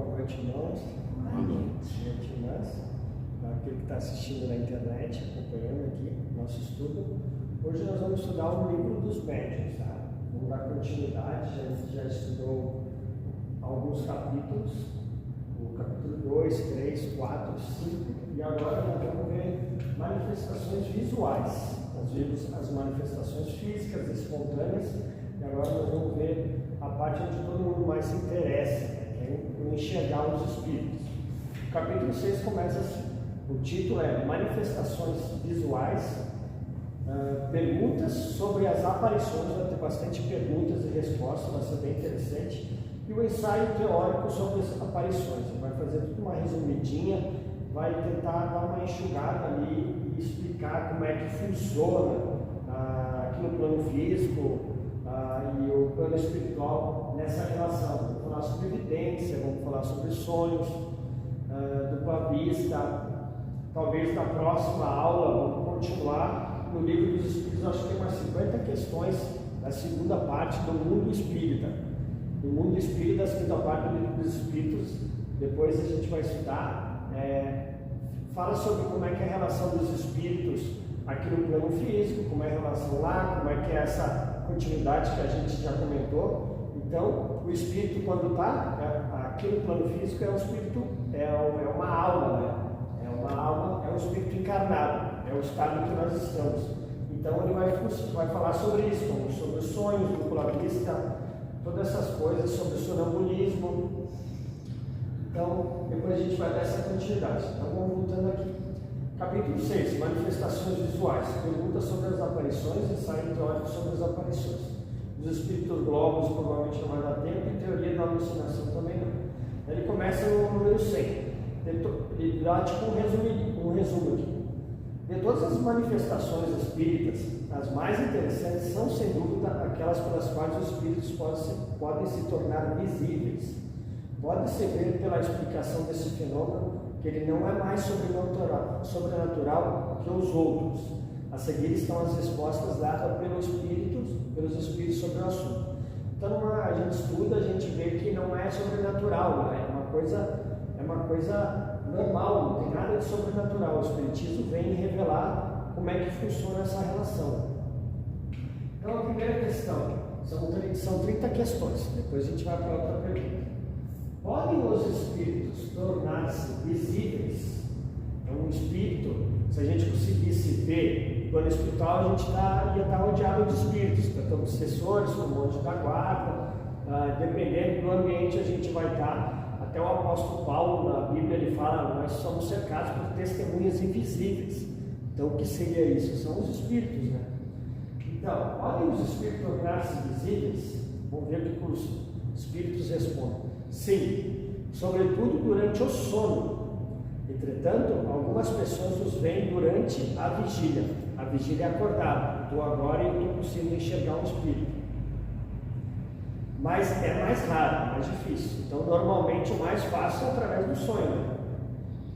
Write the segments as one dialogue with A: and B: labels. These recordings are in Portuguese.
A: Boa noite, irmãos. Boa noite, irmãs. Aquele que está assistindo na internet, acompanhando aqui nosso estudo. Hoje nós vamos estudar o livro dos médiuns, tá? Vamos dar continuidade, já estudou alguns capítulos, o capítulo 2, 3, 4, 5, e agora nós vamos ver manifestações visuais. Nós vimos as manifestações físicas, espontâneas, e agora nós vamos ver a parte onde todo mundo mais se interessa, que é enxergar os espíritos. O capítulo 6 começa assim. O título é Manifestações Visuais, perguntas sobre as aparições. Vai ter bastante perguntas e respostas, vai ser bem interessante. E o ensaio teórico sobre as aparições. Vai fazer tudo uma resumidinha, vai tentar dar uma enxugada ali e explicar como é que funciona aqui no plano físico e o plano espiritual nessa relação. Vamos falar sobre evidência, vamos falar sobre sonhos, dupla vista. Talvez na próxima aula vamos continuar no livro dos Espíritos. Acho que tem umas 50 questões da segunda parte do mundo espírita. No mundo espírita, a segunda parte do livro dos Espíritos, depois a gente vai estudar. Fala sobre como é que é a relação dos espíritos aqui no plano físico, como é a relação lá, como é que é essa continuidade que a gente já comentou. Então, o espírito, quando está aqui no plano físico, é um espírito, é uma alma, né? Uma alma é um espírito encarnado, é o estado em que nós estamos. Então ele vai falar sobre isso, como sobre os sonhos, dupla vista, todas essas coisas, sobre o sonambulismo. Então, depois a gente vai dar essa continuidade. Então vamos voltando aqui. Capítulo 6, manifestações visuais. Perguntas sobre as aparições, ensaio teórico sobre as aparições. Os espíritos globos provavelmente não vai dar tempo, e teoria da alucinação também não. Ele começa no número 100. Ele dá tipo um resumo aqui. De todas as manifestações espíritas, as mais interessantes são, sem dúvida, aquelas pelas quais os espíritos podem se tornar visíveis. Pode-se ver pela explicação desse fenômeno que ele não é mais sobrenatural que os outros. A seguir estão as respostas dadas pelos espíritos sobre o assunto. Então, a gente estuda, a gente vê que não é sobrenatural, né? É uma coisa normal, não tem nada de sobrenatural. O Espiritismo vem revelar como é que funciona essa relação. Então, a primeira questão, são 30 questões, depois a gente vai para outra pergunta. Podem os espíritos tornar-se visíveis? Então, um espírito, se a gente conseguisse ver no plano espiritual, a gente ia estar rodeado de espíritos, tanto obsessores como anjos da guarda, dependendo do ambiente a gente vai estar. Até o apóstolo Paulo, na Bíblia, ele fala: nós somos cercados por testemunhas invisíveis. Então, o que seria isso? São os espíritos, né? Então, podem os espíritos tornar-se visíveis? Vamos ver o que os espíritos respondem. Sim, sobretudo durante o sono. Entretanto, algumas pessoas os veem durante a vigília. A vigília é acordada. Estou agora e estou conseguindo enxergar um espírito. Mas é mais raro, mais difícil. Então, normalmente, o mais fácil é através do sonho.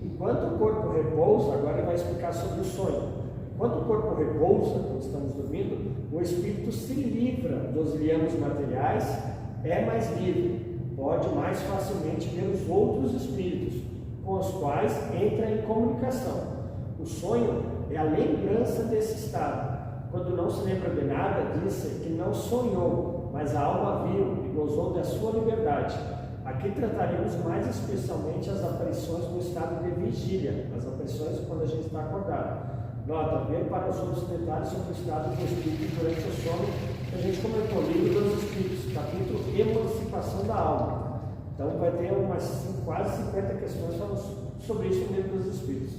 A: Enquanto o corpo repousa, agora ele vai explicar sobre o sonho. Enquanto o corpo repousa, quando estamos dormindo, o espírito se livra dos liames materiais, é mais livre, pode mais facilmente ver os outros espíritos, com os quais entra em comunicação. O sonho é a lembrança desse estado. Quando não se lembra de nada, diz que não sonhou, mas a alma viu e gozou da sua liberdade. Aqui trataremos mais especialmente as aparições no estado de vigília, as aparições quando a gente está acordado. Nota, ver para os outros detalhes sobre o estado do espírito durante o sono, que a gente comentou, livro dos espíritos, capítulo Emancipação da Alma. Então vai ter quase 50 questões falando sobre isso no livro dos espíritos.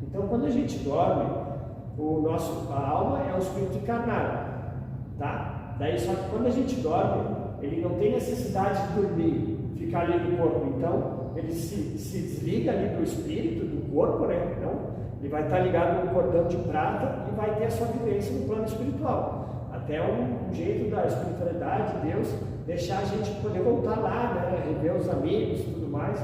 A: Então, quando a gente dorme, a alma é um espírito encarnado, tá? Daí, só que quando a gente dorme, ele não tem necessidade de dormir, ficar ali no corpo. Então, ele se desliga ali do espírito, do corpo, né? Então, ele vai estar ligado no cordão de prata e vai ter a sua vivência no plano espiritual. Até um jeito da espiritualidade de Deus deixar a gente poder voltar lá, né? Rever os amigos e tudo mais.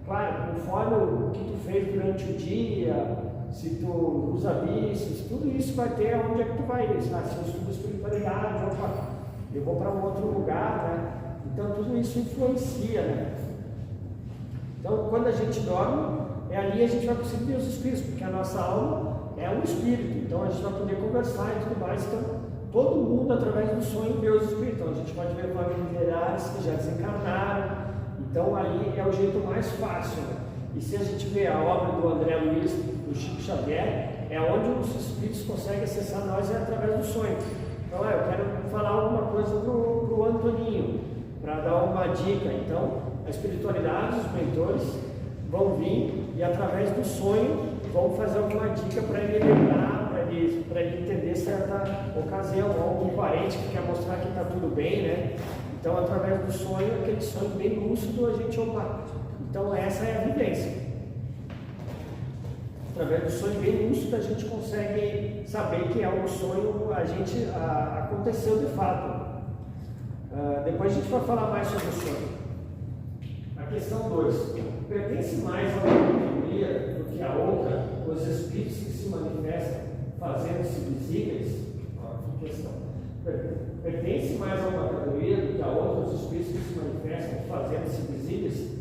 A: Claro, conforme o que tu fez durante o dia, se tu usa vícios, tudo isso vai ter onde é que tu vai ir. Se eu estudo espiritualidade, eu vou para um outro lugar, né? Então tudo isso influencia, né? Então, quando a gente dorme, ali a gente vai conseguir ver os espíritos, porque a nossa alma é um espírito, então a gente vai poder conversar e tudo mais. Então, todo mundo, através do sonho, vê os espíritos. Então, a gente pode ver familiares que já desencarnaram. Então, ali é o jeito mais fácil. E se a gente vê a obra do André Luiz, do Chico Xavier, é onde os espíritos conseguem acessar nós, é através do sonho. Então, eu quero falar alguma coisa para o Antoninho, para dar uma dica. Então, a espiritualidade, os mentores vão vir e através do sonho vão fazer alguma dica para ele lembrar, para ele entender certa ocasião, ou algum parente que quer mostrar que está tudo bem, né? Então, através do sonho, aquele sonho bem lúcido, a gente opa. Então, essa é a vivência. Através do sonho bem lúcido, a gente consegue saber que é um sonho, aconteceu de fato. Depois a gente vai falar mais sobre o sonho. A questão 2. Pertence mais a uma categoria do que a outra os espíritos que se manifestam fazendo-se visíveis? Que questão. Pertence mais a uma categoria do que a outra os espíritos que se manifestam fazendo-se visíveis?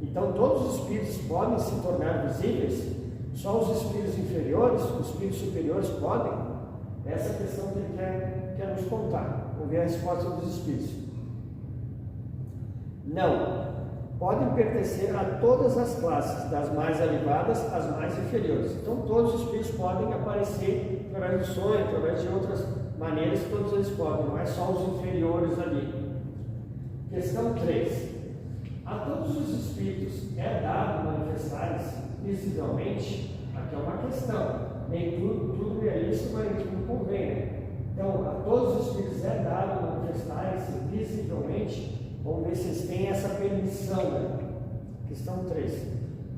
A: Então todos os espíritos podem se tornar visíveis? Só os espíritos inferiores, os espíritos superiores podem? Essa é a questão que ele quer nos contar. Vamos ver a resposta dos espíritos. Não. Podem pertencer a todas as classes, das mais elevadas às mais inferiores. Então todos os espíritos podem aparecer através do sonho, através de outras maneiras, todos eles podem, não é só os inferiores ali. Questão 3. A todos os espíritos é dado manifestarem-se visivelmente? Aqui é uma questão. Nem tudo é isso, mas tudo convém, né? Então, a todos os espíritos é dado manifestarem-se visivelmente? Vamos ver se eles têm essa permissão, né? Questão 3.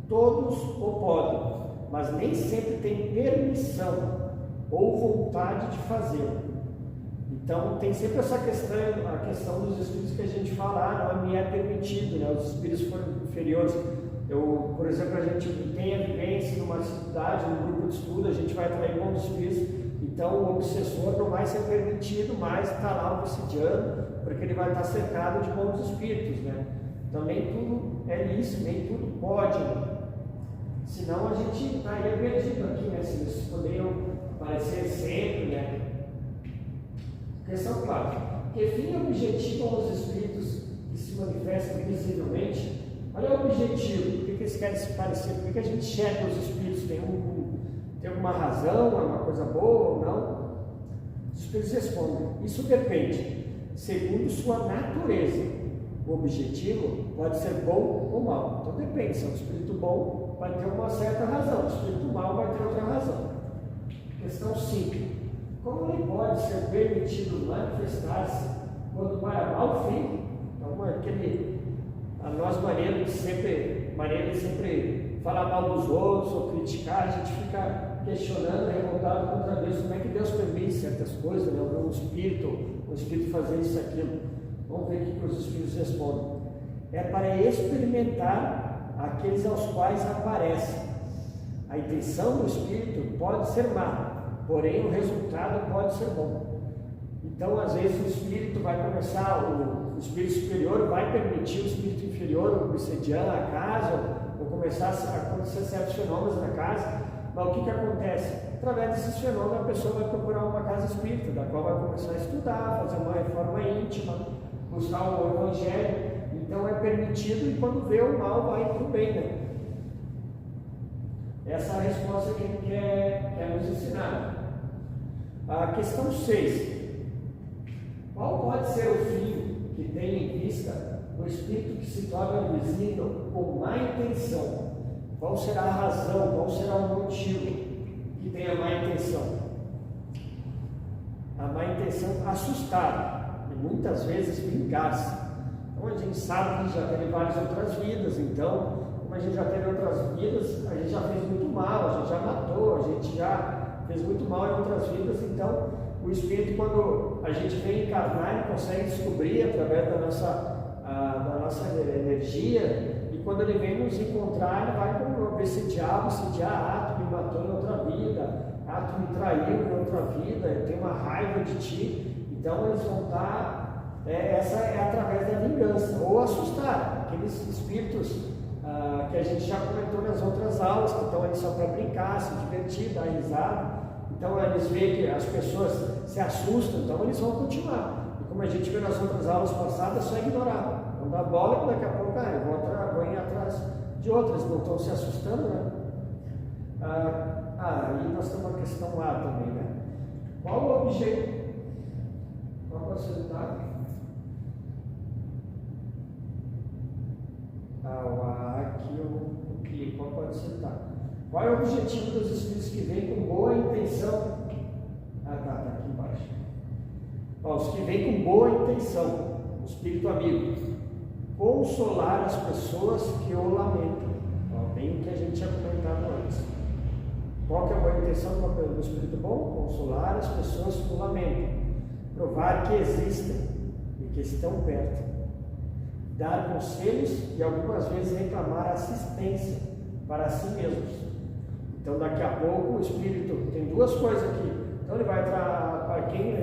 A: Todos o podem, mas nem sempre têm permissão ou vontade de fazê-lo. Então, tem sempre essa questão, a questão dos espíritos que a gente fala, não me é permitido, né? Os espíritos inferiores. Por exemplo, a gente tem a vivência numa cidade, num grupo de estudo, a gente vai atrair bons espíritos. Então, o obsessor não vai ser permitido mais estar lá o obsidiano, porque ele vai estar cercado de bons espíritos, né? Então, nem tudo é lícito, nem tudo pode, né? Senão a gente estaria perdido aqui, né? Se eles poderiam aparecer sempre, né? Questão 4. Que fim objetivam os espíritos que se manifestam visivelmente? Olha o objetivo, por que eles querem se parecer? Por que a gente checa os espíritos? Tem alguma razão, é uma coisa boa ou não? Os espíritos respondem, isso depende, segundo sua natureza. O objetivo pode ser bom ou mal. Então depende, se é um espírito bom, vai ter uma certa razão, o espírito mau vai ter outra razão. Questão 5. Como ele pode ser permitido manifestar-se quando para mal fim? Então, a nossa maneira de sempre falar mal dos outros ou criticar, a gente fica questionando, revoltado contra Deus. Como é que Deus permite certas coisas, né? O espírito fazer isso e aquilo. Vamos ver o que os espíritos respondem. É para experimentar aqueles aos quais aparece. A intenção do espírito pode ser má, porém o resultado pode ser bom. Então, às vezes, o espírito vai começar, o espírito superior vai permitir o espírito inferior, o obsidiano, a casa, ou começar a acontecer certos fenômenos na casa. Mas o que acontece? Através desses fenômenos, a pessoa vai procurar uma casa espírita, da qual vai começar a estudar, fazer uma reforma íntima, buscar o evangelho. Então, é permitido, e quando vê o mal, vai para o bem, né? Essa é a resposta que ele quer nos ensinar. A questão 6. Qual pode ser o fim que tem em vista o espírito que se torna visível com má intenção? Qual será a razão, qual será o motivo que tem a má intenção? A má intenção assustar e muitas vezes vingar-se. Então a gente sabe que já teve várias outras vidas, então, como a gente já teve outras vidas, a gente já fez muito mal, a gente já matou, a gente já fez muito mal em outras vidas. Então o espírito, quando a gente vem encarnar, ele consegue descobrir através da nossa energia. E quando ele vem nos encontrar, ele vai ver esse diabo, tu me matou em outra vida, tu me traiu em outra vida, eu tenho uma raiva de ti. Então eles vão estar, essa é através da vingança, ou assustar aqueles espíritos que a gente já comentou nas outras aulas, que estão ali só para brincar, se divertir, dar risada. Então eles veem que as pessoas se assustam, então eles vão continuar. E como a gente viu nas outras aulas passadas, é só ignorar. Não dá bola, que daqui a pouco vão ir atrás de outras, não estão se assustando, né? E nós temos uma questão lá também, né? Qual o objeto? Qual pode ser o detalhe? Aqui eu clico, qual pode ser o detalhe? Qual é o objetivo dos espíritos que vêm com boa intenção? Tá aqui embaixo. Os que vêm com boa intenção, o espírito amigo, consolar as pessoas que o lamentam. Bem o que a gente tinha comentado antes. Qual que é a boa intenção do espírito bom? Consolar as pessoas que o lamentam, provar que existem e que estão perto, dar conselhos e algumas vezes reclamar assistência para si mesmos. Então daqui a pouco o espírito tem duas coisas aqui. Então ele vai para quem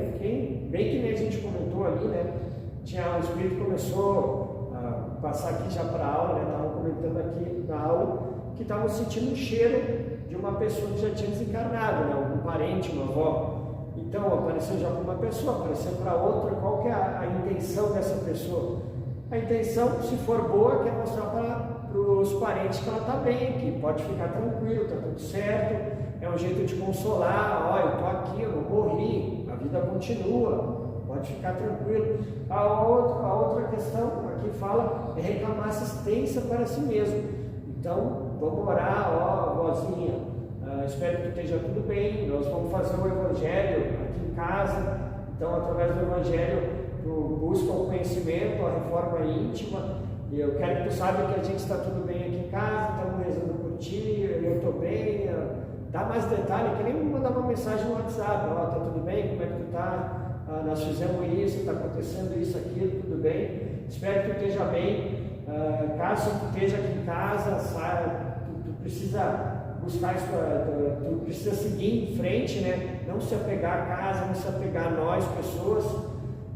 A: bem que nem a gente comentou ali, né? O espírito começou a passar aqui já para a aula, né? Estavam comentando aqui na aula que estavam sentindo um cheiro de uma pessoa que já tinha desencarnado, né? Algum parente, uma avó. Então apareceu já para uma pessoa, apareceu para outra. Qual que é a intenção dessa pessoa? A intenção, se for boa, quer mostrar para os parentes que ela está bem, que pode ficar tranquilo, está tudo certo. É um jeito de consolar, olha, eu estou aqui, eu não morri, a vida continua, pode ficar tranquilo. A outra questão aqui fala é reclamar assistência para si mesmo. Então, vamos orar, vozinha, espero que esteja tudo bem, nós vamos fazer o Evangelho aqui em casa. Então, através do Evangelho, tu busca o conhecimento, a reforma íntima. E eu quero que tu saiba que a gente está tudo bem aqui em casa, estamos rezando por ti, eu estou bem. Dá mais detalhe, que nem me mandar uma mensagem no WhatsApp, tá tudo bem, como é que tu tá? Nós fizemos isso, está acontecendo isso, aquilo, tudo bem. Espero que tu esteja bem. Caso tu esteja aqui em casa, tu precisa buscar isso, tu precisa seguir em frente, né? Não se apegar à casa, não se apegar a nós, pessoas,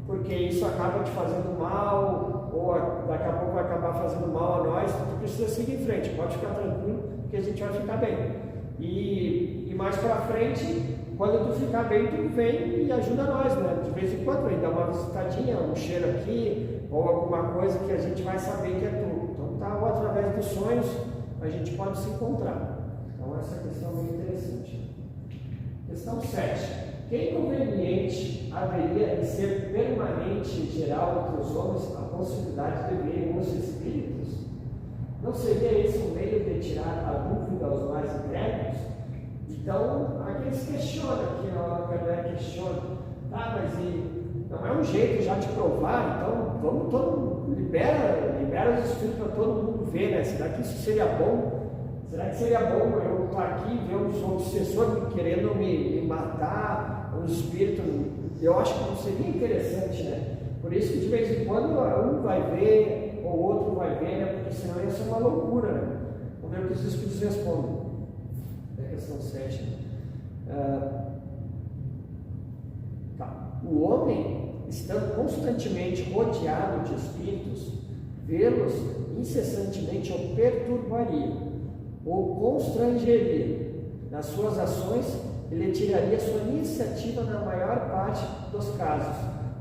A: porque isso acaba te fazendo mal, ou daqui a pouco vai acabar fazendo mal a nós. Tu precisa seguir em frente, pode ficar tranquilo, que a gente vai ficar bem. E mais para frente, quando tu ficar bem, tu vem e ajuda nós, né? De vez em quando, vem dar uma visitadinha, um cheiro aqui, ou alguma coisa que a gente vai saber que é tu. Então, ou através dos sonhos, a gente pode se encontrar. Então, essa questão é muito interessante. Questão 7. Que inconveniente haveria em ser permanente e geral entre os homens a possibilidade de verem os espíritos? Não seria esse um meio de tirar a dúvida aos mais incrédulos? Então, aqui eles questionam, aqui a Kardec questiona, mas não é um jeito já de provar, então vamos todo mundo, libera os espíritos para todo mundo ver, né? Será que isso seria bom? Será que seria bom eu estar aqui e ver um obsessor querendo me matar, um espírito? Eu acho que não seria interessante, né? Por isso que de vez em quando um vai ver, ou outro vai ver, né? Porque senão ia ser uma loucura, né? Vamos ver o que os espíritos respondem. É a questão 7. O homem, estando constantemente rodeado de espíritos, vê-los incessantemente o perturbaria, ou constrangeria. Nas suas ações, ele tiraria sua iniciativa na maior parte dos casos,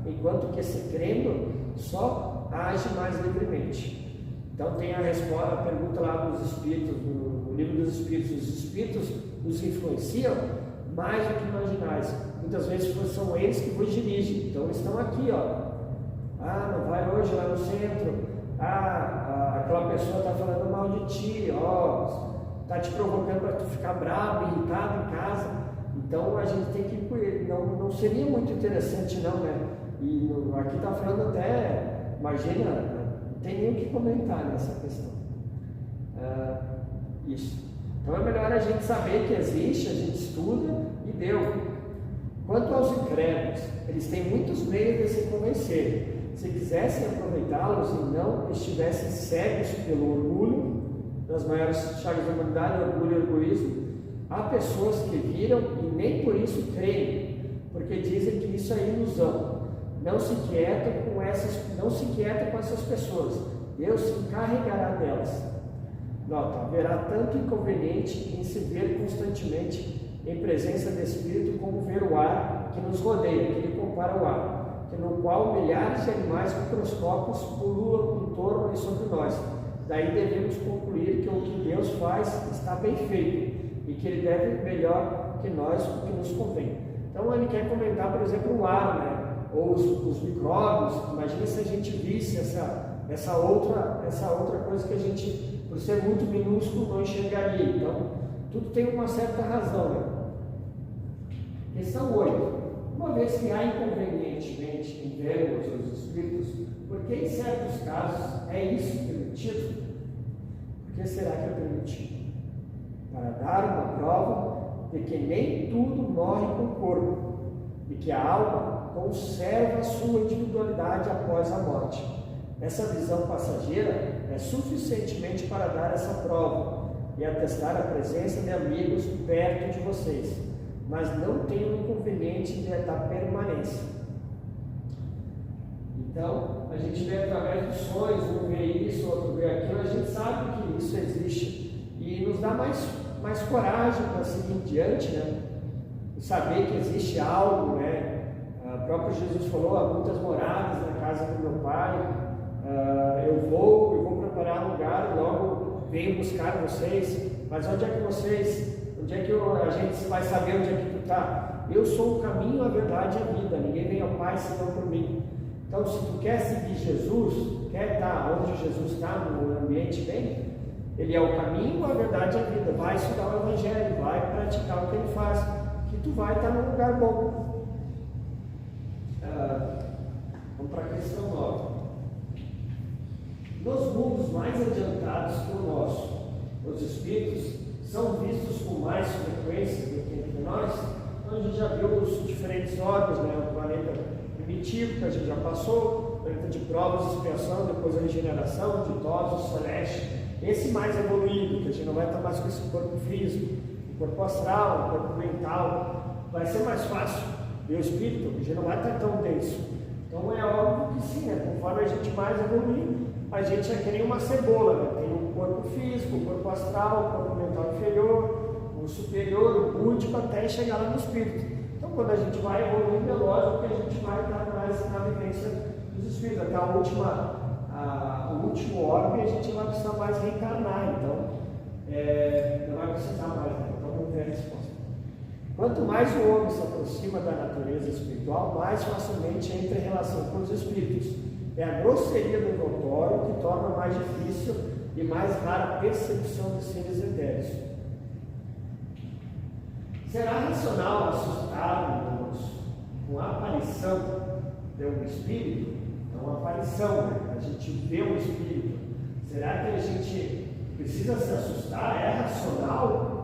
A: enquanto que, se crendo, só age mais livremente. Então tem a resposta, a pergunta lá dos espíritos, no livro dos espíritos: os espíritos nos influenciam mais do que imaginais. Muitas vezes são eles que vos dirigem. Então eles estão aqui, não vai hoje lá no centro. Aquela pessoa está falando mal de ti, está te provocando para tu ficar bravo, irritado em casa. Então a gente tem que ir com ele. Não seria muito interessante, não, né? E aqui está falando até, imagina, não tem nem o que comentar nessa questão. Isso. Então é melhor a gente saber que existe, a gente estuda e deu. Quanto aos incrédulos, eles têm muitos meios de se convencer. Se quisessem aproveitá-los e não estivessem cegos pelo orgulho, das maiores chagas da humanidade, orgulho e egoísmo, há pessoas que viram e nem por isso creem, porque dizem que isso é ilusão. Não se inquieta com essas pessoas. Deus se encarregará delas. Nota, haverá tanto inconveniente em se ver constantemente em presença do Espírito como ver o ar que nos rodeia, que ele compara o ar, no qual milhares de animais microscópicos pululam em torno e sobre nós. Daí devemos concluir que o que Deus faz está bem feito e que ele deve melhor que nós o que nos convém. Então ele quer comentar, por exemplo, o ar, né? Ou os micróbios. Imagina se a gente visse essa outra coisa que a gente, por ser muito minúsculo, não enxergaria. Então, tudo tem uma certa razão, né? Questão 8. Uma vez que há inconvenientemente em vermos os Espíritos, por que em certos casos é isso permitido? Por que será que é permitido? Para dar uma prova de que nem tudo morre com o corpo e que a alma conserva a sua individualidade após a morte. Essa visão passageira é suficientemente para dar essa prova e atestar a presença de amigos perto de vocês, mas não tem um inconveniente da permanência. Então, a gente vê através dos sonhos, um vê isso, outro vê aquilo, a gente sabe que isso existe e nos dá mais coragem para seguir em diante, né? E saber que existe algo, né? O próprio Jesus falou: há muitas moradas na casa do meu Pai, eu vou preparar um lugar, logo venho buscar vocês. Mas onde é que a gente vai saber onde é que tu está? Eu sou o caminho, a verdade e a vida, ninguém vem ao Pai senão por mim. Então, se tu quer seguir Jesus, quer estar onde Jesus está, no ambiente bem, ele é o caminho, a verdade e a vida. Vai estudar o Evangelho, vai praticar o que ele faz, que tu vai estar num lugar bom. Vamos para a questão 9. Nos mundos mais adiantados que o nosso, os espíritos são vistos com mais frequência do que entre nós. Então a gente já viu os diferentes órgãos, né? O planeta primitivo, que a gente já passou, o planeta de provas e expiação, depois a regeneração, de ditosos, celeste. Esse mais evoluído, que a gente não vai estar mais com esse corpo físico, o corpo astral, o corpo mental, vai ser mais fácil. E o espírito, a gente não vai estar tão denso. Então é óbvio que sim, né? Conforme a gente mais evoluir, a gente é que nem uma cebola, né? Tem o corpo físico, o corpo astral, o corpo mental inferior, o superior, o búdico, até chegar lá no espírito. Então quando a gente vai evoluindo, é lógico que a gente vai estar mais na vivência dos espíritos. Até o último orbe a gente vai precisar mais reencarnar, então não vai precisar mais, né? Então vamos ver a resposta. Quanto mais o homem se aproxima da natureza espiritual, mais facilmente entra em relação com os espíritos. É a grosseria do notório que torna mais difícil e mais rara a percepção de seres etéreos. Será racional assustarmos com a aparição de um espírito? Não a aparição, né? A gente vê um espírito. Será que a gente precisa se assustar? É racional?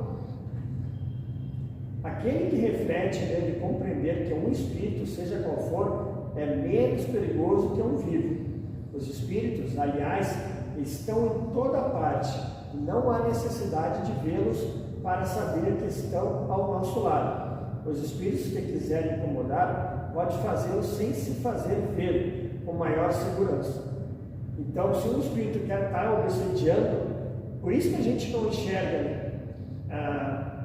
A: Aquele que reflete deve compreender que um espírito, seja qual for, é menos perigoso que um vivo. Os espíritos, aliás, estão em toda parte. Não há necessidade de vê-los para saber que estão ao nosso lado. Os espíritos que quiserem incomodar, pode fazê-lo sem se fazer ver, com maior segurança. Então, se um espírito quer estar obsediando, por isso que a gente não enxerga, né?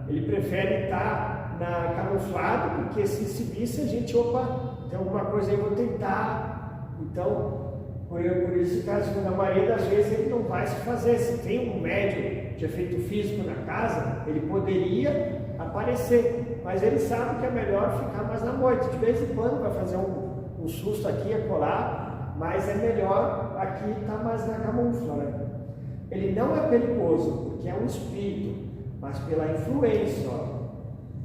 A: Ele prefere estar camuflado, porque se visse a gente, opa, tem alguma coisa aí, eu vou tentar. Então, por isso que na maioria das vezes ele não vai se fazer. Se tem um médium de efeito físico na casa, ele poderia aparecer, mas ele sabe que é melhor ficar mais na noite. De vez em quando vai fazer um susto aqui, acolá, mas é melhor aqui estar mais na camufla, né? Ele não é perigoso, porque é um espírito, mas pela influência,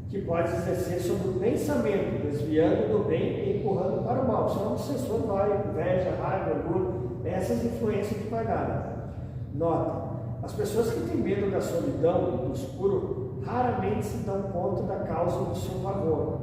A: que pode exercer sobre o pensamento, desviando do bem e empurrando para o mal. Senão o obsessor vai, inveja, raiva, orgulho, essas influências que vai dar. Nota, as pessoas que têm medo da solidão e do escuro raramente se dão conta da causa do seu pavor.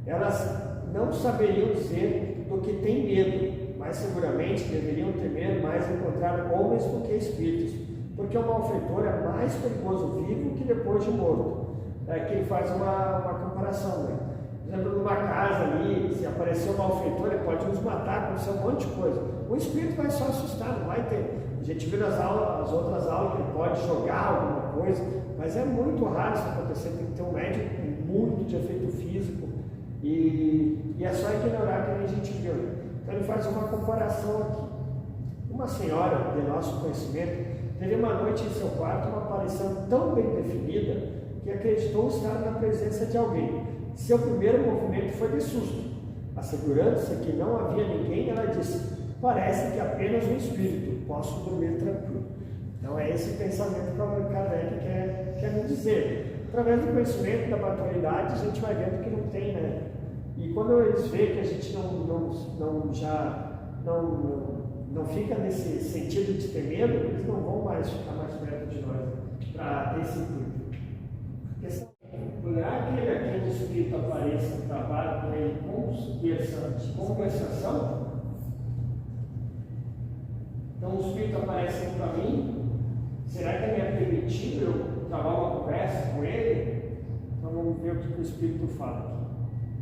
A: Elas não saberiam dizer do que têm medo, mas seguramente deveriam temer mais encontrar homens do que espíritos, porque o malfeitor é mais perigoso vivo que depois de morto. Que ele faz uma comparação, né? Por exemplo, numa casa ali, se aparecer um malfeitor, ele pode nos matar, acontecer um monte de coisa. O espírito vai só assustar, não vai ter. A gente viu as outras aulas que ele pode jogar alguma coisa, mas é muito raro isso acontecer. Tem que ter um médico com muito de efeito físico e é só ignorar que nem a gente viu. Então ele faz uma comparação aqui. Uma senhora de nosso conhecimento teve uma noite em seu quarto uma aparição tão bem definida que acreditou estar na presença de alguém. Seu primeiro movimento foi de susto. Assegurando-se que não havia ninguém, ela disse: parece que apenas um espírito, posso dormir tranquilo. Então é esse pensamento que o Kardec quer nos dizer. Através do conhecimento, da maturidade, a gente vai vendo que não tem, né? E quando eles veem que a gente não fica nesse sentido de ter medo, eles não vão mais ficar mais perto de nós para ter esse intuito. Lugar que aquele espírito apareça, trabalhe com ele conversação. Então o espírito aparece para mim, será que me é permitido eu travar uma conversa com ele? Então vamos ver o que o espírito fala aqui.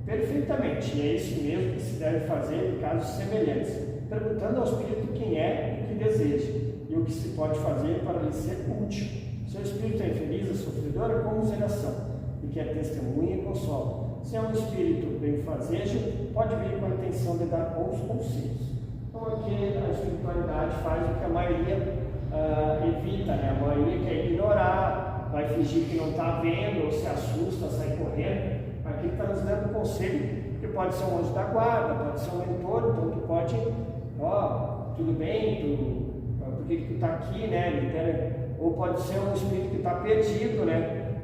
A: Perfeitamente, e é isso mesmo que se deve fazer em casos semelhantes, perguntando ao espírito quem é e o que deseja, e o que se pode fazer para lhe ser útil. Se o espírito é infeliz, é sofredor, é comiseração, e que é testemunha e consola. Se é um espírito benfazejo, pode vir com a intenção de dar bons conselhos. Então aqui a espiritualidade faz o que a maioria evita, né? A maioria quer ignorar, vai fingir que não está vendo, ou se assusta, sai correndo. Aqui está nos dando conselho, que pode ser um anjo da guarda, pode ser um mentor, então tu pode, tudo bem, por que tu está aqui, né? Ou pode ser um espírito que está perdido, né?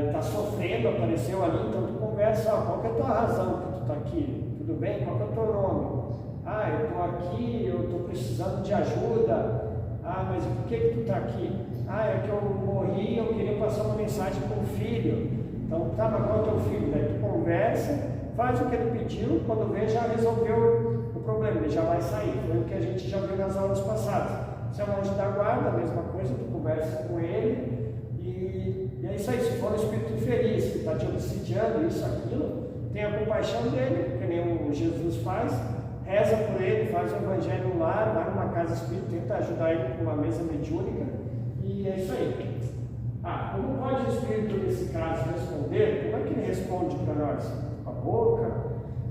A: Está sofrendo, apareceu ali, então tu conversa, qual que é a tua razão que tu está aqui? Tudo bem? Qual que é o teu nome? Eu estou aqui, eu estou precisando de ajuda. Mas por que tu está aqui? É que eu morri, eu queria passar uma mensagem para o filho. Então, mas qual é o teu filho? Daí tu conversa, faz o que ele pediu, quando vê já resolveu o problema, ele já vai sair. Foi o que a gente já viu nas aulas passadas. Se é um anjo da guarda, a mesma coisa, tu conversa com ele e é isso aí. Se for um espírito infeliz, que está te obsidiando, isso, aquilo, tenha compaixão dele, que nem o Jesus faz, reza por ele, faz o evangelho no lar, vai numa casa espírita, tenta ajudar ele com uma mesa mediúnica e é isso aí. Como pode o espírito nesse caso responder? Como é que ele responde para nós? Com a boca?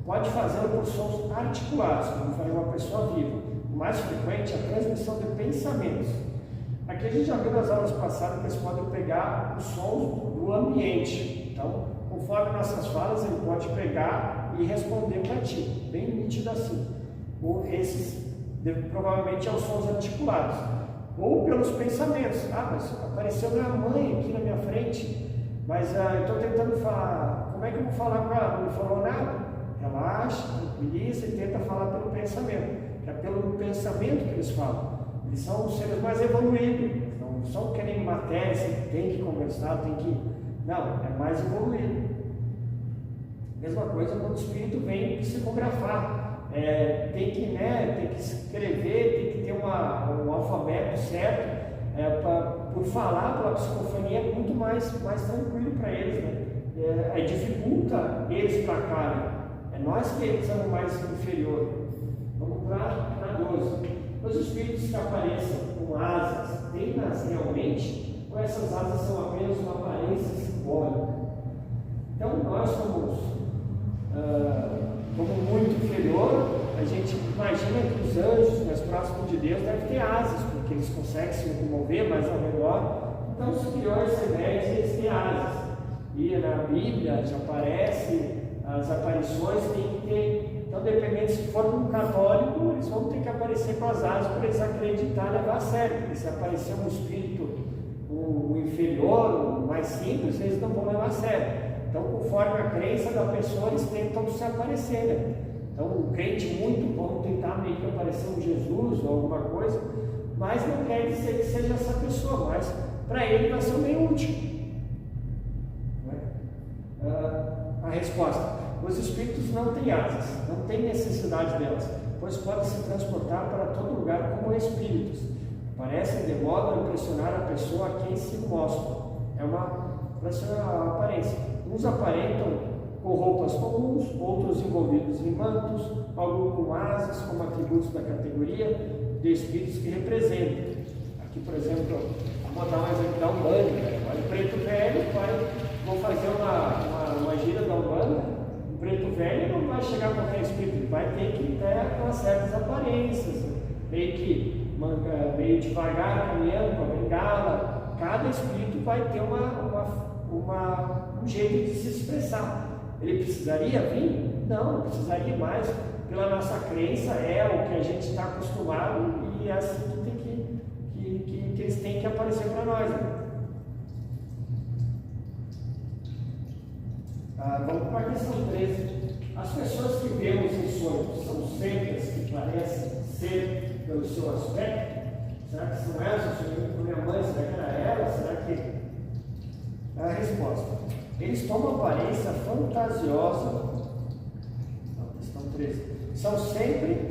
A: Pode fazê-lo por sons articulados, como faria uma pessoa viva. O mais frequente é a transmissão de pensamentos. Aqui a gente já viu nas aulas passadas que eles podem pegar os sons do ambiente. Então, conforme nossas falas, ele pode pegar e responder para ti, bem nítido assim. Esses provavelmente são os sons articulados. Ou pelos pensamentos. Mas apareceu minha mãe aqui na minha frente, mas eu estou tentando falar. Como é que eu vou falar com ela? Não falou nada? Relaxa, tranquiliza e tenta falar pelo pensamento. Que é pelo pensamento que eles falam. Eles são os seres mais evoluídos. Não são que nem matéria, você tem que conversar, tem que. Não, é mais evoluído. Mesma coisa quando o espírito vem psicografar. Tem que escrever, tem que ter um alfabeto certo, por falar pela psicofonia é muito mais tranquilo para eles, né? Dificulta eles para cá, é nós que somos mais inferiores. Vamos para 12. Os espíritos que apareçam com asas, têm-nas realmente, ou essas asas são apenas uma aparência simbólica? Então nós somos como muito inferior, a gente imagina que os anjos mais próximos de Deus devem ter asas, porque eles conseguem se mover mais ao redor. Então os superiores severos, eles têm asas. E na Bíblia já aparece, as aparições têm que ter. Então, dependendo se for um católico, eles vão ter que aparecer com as asas para eles acreditar e levar a sério. Porque se aparecer um espírito, um inferior, um mais simples, eles não vão levar a sério. Então, conforme a crença da pessoa, eles tentam se aparecer, né? Então, um crente muito bom tentar meio que aparecer um Jesus ou alguma coisa, mas não quer dizer que seja essa pessoa, mas para ele vai ser bem útil. A resposta: os espíritos não têm asas, não têm necessidade delas, pois podem se transportar para todo lugar como espíritos. Parecem de modo a impressionar a pessoa a quem se mostram. É uma aparência. Uns aparentam com roupas comuns, outros envolvidos em mantos, alguns com asas, como atributos da categoria de espíritos que representam. que, por exemplo, vou botar um exemplo da Umbanda, né? Olha, o preto velho, vou fazer uma gira da Umbanda, o preto velho não vai chegar a qualquer espírito, ele vai ter que ter aquelas certas aparências, meio devagar, caminhando com a bengala. Cada espírito vai ter um jeito de se expressar. Ele precisaria vir? Não precisaria mais. Pela nossa crença, é o que a gente está acostumado e é assim que eles têm que aparecer para nós. Né? Vamos para a questão 13. As pessoas que vemos em sonhos são sempre as que parecem ser pelo seu aspecto? Será que são elas? Eu sonhei com minha mãe, será que era ela? Será que... A resposta: eles tomam aparência fantasiosa. Questão 13.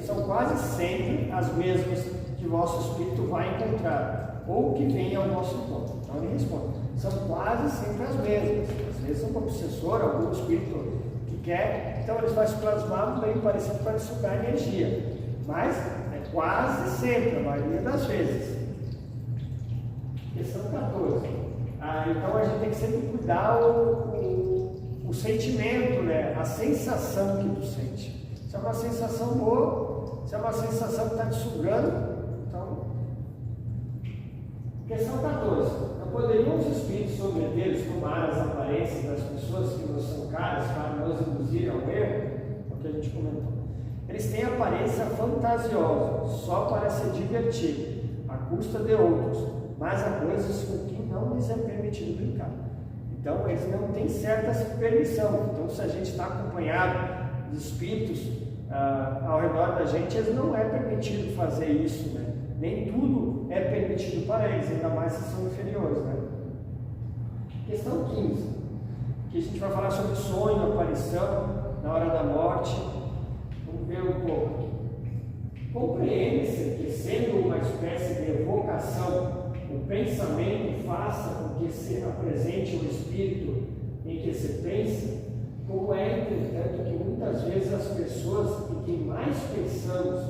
A: São quase sempre as mesmas que o vosso espírito vai encontrar, ou que vêm ao nosso encontro. Então ele responde: são quase sempre as mesmas. Às vezes um obsessor, algum espírito que quer, então eles vão se plasmar bem parecido para sugar energia. Mas é quase sempre, a maioria das vezes. Questão 14. Então a gente tem que sempre cuidar o sentimento, né? A sensação que tu sente. Se é uma sensação boa, se é uma sensação que está te sugando, então. Questão 14. Não poderiam os espíritos sobreviventes tomar as aparências das pessoas que nos são caras para nos induzir ao erro? É o que a gente comentou. Eles têm aparência fantasiosa, só para se divertir, à custa de outros, mas há coisas com que não lhes é permitido brincar. Então, eles não têm certa permissão. Então, se a gente está acompanhado de espíritos ao redor da gente, eles não é permitido fazer isso, né? Nem tudo é permitido para eles, ainda mais se são inferiores, né? Questão 15, que a gente vai falar sobre sonho, aparição, na hora da morte. Vamos ver um pouco. Compreende-se que, sendo uma espécie de evocação, o pensamento faça com que se apresente o espírito em que se pensa, como é, entretanto, que muitas vezes as pessoas em que mais pensamos,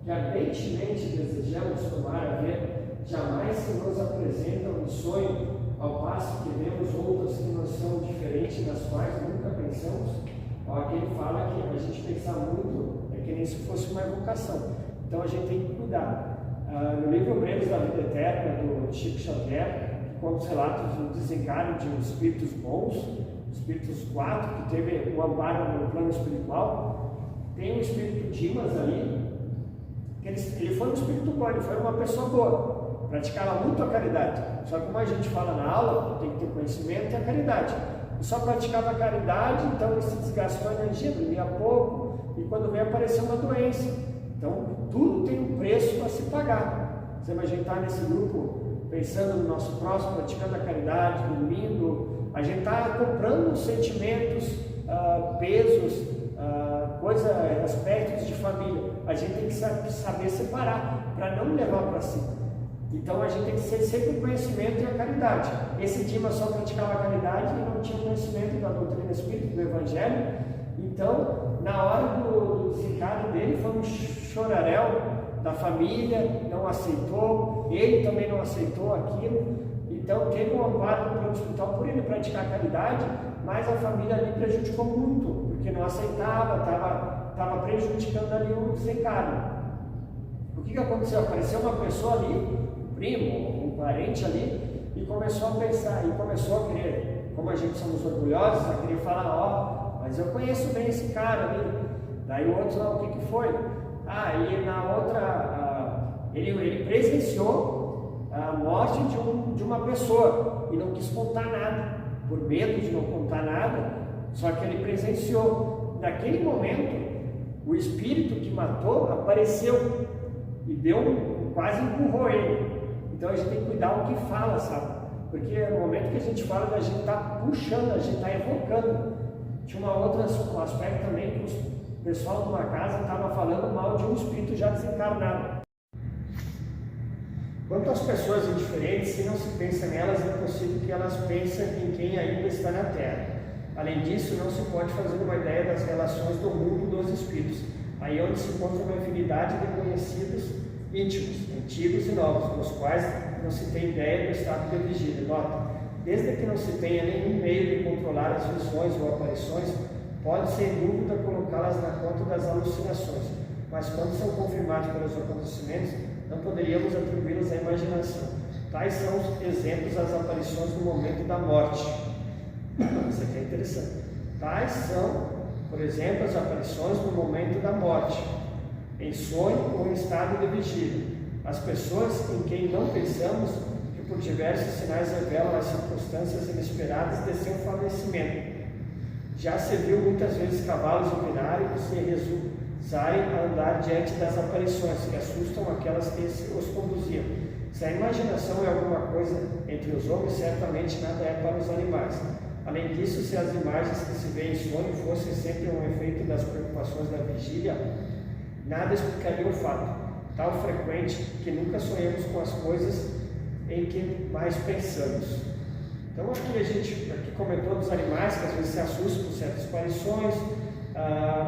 A: que ardentemente desejamos tomar a ver, jamais se nos apresentam em sonho, ao passo que vemos outras que nos são diferentes, das quais nunca pensamos. Aqui ele fala que a gente pensar muito é que nem se fosse uma evocação. Então a gente tem que cuidar. No livro Brevos da Vida Eterna, do Chico Xavier, que conta os relatos do desencarne de espíritos bons, espíritos 4, que teve o amparo no plano espiritual, tem o espírito Dimas ali, que ele foi um espírito bom, ele foi uma pessoa boa, praticava muito a caridade. Só que como a gente fala na aula, tem que ter conhecimento e a caridade. Ele só praticava a caridade, então ele se desgastou a energia, dormia pouco, e quando veio apareceu uma doença. Então, tudo tem um preço para se pagar. Você vai estar nesse grupo, pensando no nosso próximo, praticando a caridade, dormindo, a gente está comprando sentimentos, pesos, aspectos de família. A gente tem que saber separar, para não levar para si. Então, a gente tem que ser sempre o conhecimento e a caridade. Esse Dimas só praticava a caridade e não tinha conhecimento da doutrina espírita, do Evangelho. Então, na hora do desencarne dele, foi um choraréu da família, não aceitou, ele também não aceitou aquilo. Então, teve um amparo no plano espiritual por ele praticar a caridade, mas a família ali prejudicou muito, porque não aceitava, estava prejudicando ali o desencarne. O que aconteceu? Apareceu uma pessoa ali, um primo, um parente ali, e começou a pensar, e começou a querer, como a gente somos orgulhosos, a querer falar, mas eu conheço bem esse cara ali. Daí o outro, o que foi? E na outra, ele presenciou a morte de uma pessoa e não quis contar nada, por medo de não contar nada, só que ele presenciou. Naquele momento, o espírito que matou apareceu e quase empurrou ele. Então a gente tem que cuidar o que fala, sabe? Porque no momento que a gente fala, a gente está puxando, a gente está evocando. Tinha um aspecto também que o pessoal de uma casa estava falando mal de um espírito já desencarnado. Quanto às pessoas indiferentes, se não se pensa nelas, é possível que elas pensem em quem ainda está na Terra. Além disso, não se pode fazer uma ideia das relações do mundo dos espíritos, aí onde se encontra uma infinidade de conhecidos íntimos, antigos e novos, nos quais não se tem ideia do estado de vigília. Nota, desde que não se tenha nenhum meio de controlar as visões ou aparições, pode sem dúvida colocá-las na conta das alucinações, mas quando são confirmados pelos acontecimentos, não poderíamos atribuí-las à imaginação. Tais são os exemplos das aparições no momento da morte. Isso aqui é interessante. Tais são, por exemplo, as aparições no momento da morte, em sonho ou em estado de vigília. As pessoas em quem não pensamos, que por diversos sinais revelam as circunstâncias inesperadas de seu falecimento. Já se viu muitas vezes cavalos empinarem e se recusarem a andar diante das aparições, que assustam aquelas que os conduziam. Se a imaginação é alguma coisa entre os homens, certamente nada é para os animais. Além disso, se as imagens que se vê em sonho fossem sempre um efeito das preocupações da vigília, nada explicaria o fato, tal frequente que nunca sonhamos com as coisas em que mais pensamos. Então aqui a gente comentou dos animais que às vezes se assustam com certas aparições,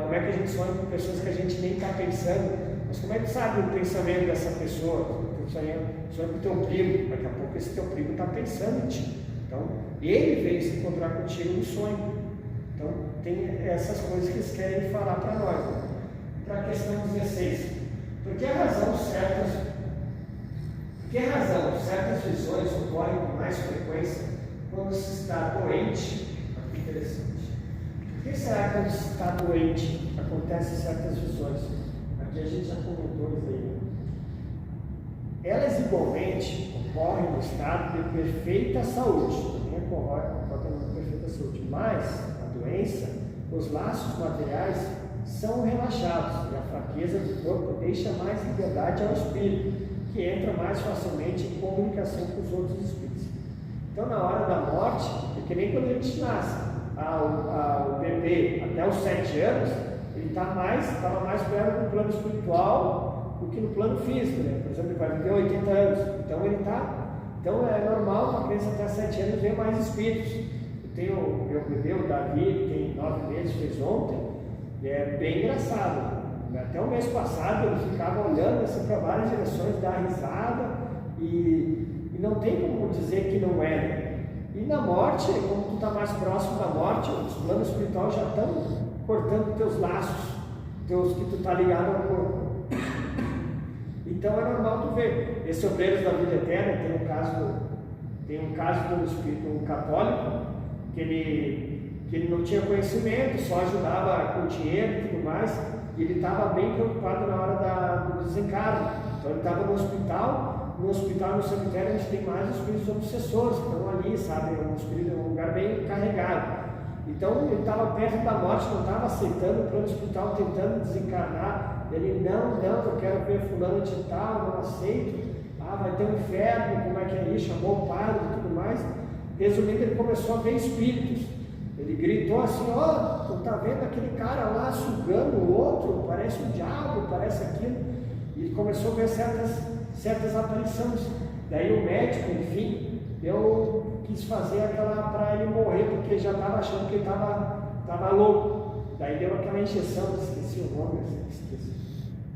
A: como é que a gente sonha com pessoas que a gente nem está pensando, mas como é que sabe o pensamento dessa pessoa? Sonha com o teu primo, daqui a pouco esse teu primo está pensando em ti. Então, ele veio se encontrar contigo no sonho. Então, tem essas coisas que eles querem falar para nós. Né? Para a questão 16. Por que razão certas visões ocorrem com mais frequência quando se está doente? Olha que interessante. Por que será que quando se está doente acontecem certas visões? Aqui a gente já comentou isso aí. Elas igualmente ocorrem no estado de perfeita saúde, também ocorrem no perfeita saúde, mas a doença, os laços materiais são relaxados e a fraqueza do corpo deixa mais liberdade ao espírito, que entra mais facilmente em comunicação com os outros espíritos. Então, na hora da morte, é que nem quando a gente nasce, o bebê até os 7 anos, ele estava mais perto do plano espiritual do que no plano físico, né? Por exemplo, ele vai viver 80 anos, então é normal uma criança até 7 anos ver mais espíritos. Eu tenho meu bebê, o Davi, ele tem 9 meses, fez ontem, e é bem engraçado. Até o mês passado ele ficava olhando assim para várias direções, dá risada, e não tem como dizer que não é. Né? E na morte, como tu está mais próximo da morte, os planos espirituais já estão cortando teus laços, que tu está ligado ao corpo. Então é normal tu ver. Esse Obreiros da Vida Eterna tem um caso de um espírito católico que ele não tinha conhecimento, só ajudava com dinheiro e tudo mais, e ele estava bem preocupado na hora do desencarne. Então ele estava no hospital, no cemitério a gente tem mais espíritos obsessores, que estão ali, sabe, um lugar bem carregado. Então ele estava perto da morte, não estava aceitando o plano espiritual, tentando desencarnar. Ele, não, eu quero ver fulano de tal, não aceito, vai ter um inferno, como é que é isso, chamou o padre e tudo mais. Resumindo, ele começou a ver espíritos. Ele gritou assim, tu tá vendo aquele cara lá sugando o outro, parece um diabo, parece aquilo. E ele começou a ver certas aparições. Daí o médico, enfim, quis fazer aquela para ele morrer, porque ele já estava achando que ele estava louco. Daí deu aquela injeção, esqueci o nome,